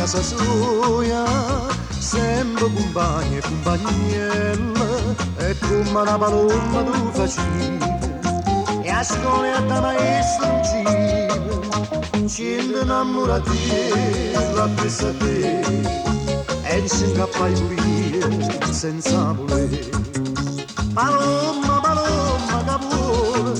casa sua, sempre compagni e compagnelle, e come una paloma tu facevi, e a scuola da maestro non ci, ci innamorati, la presa a te, e ci incappai pure senza volere. Paloma, paloma, capola,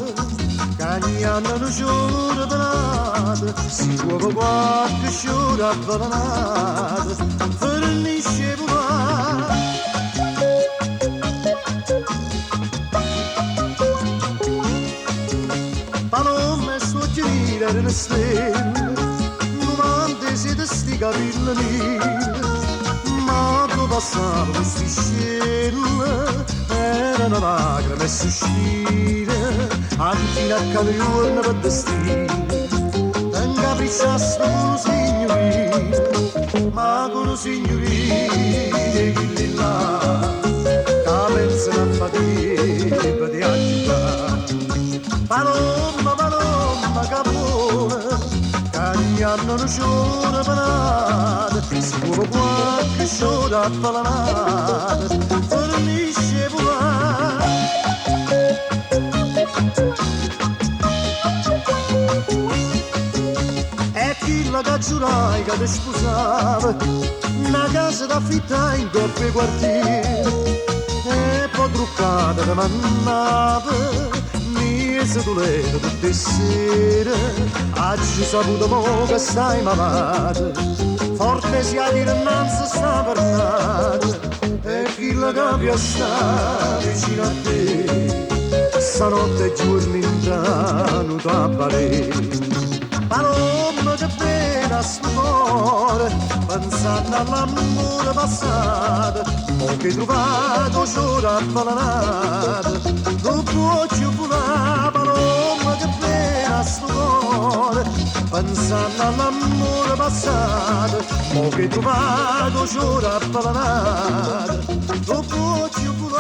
cagnano non giuro penata, si muove qualche sciora avvelenata, fornisce volare. Paloma e suo girare le stelle, non mandi siete sti capelli neri, ma tu passavo questi scelle, erano lacrime e sospiri, anche a caprione per destino, non capricciasse con un signorino, ma con un signorino che là, che pensano a fatica di anni fa. Paloma, paloma, capola, cagnano non sciora penata, si muove qualche sciora avvelenata, fornisce volare. E chi la caggiurai che ti sposava, una casa d'affittai in doppio quartiere, e poi truccata da mannava, se tu levi tutte sere, oggi saputo mo che stai malata, forte si ha dire innanzi sta parlata, e chi la capia sta vicino a te, stanotte e giorni intanto a parere. Paloma che pena sto cuore, pensando all'amore passato, o che trovato c'ora avvelenata, non può più volare. Paloma che pena sto cuore, pensando all'amore passato, o che trovato c'ora avvelenata, non può più volare.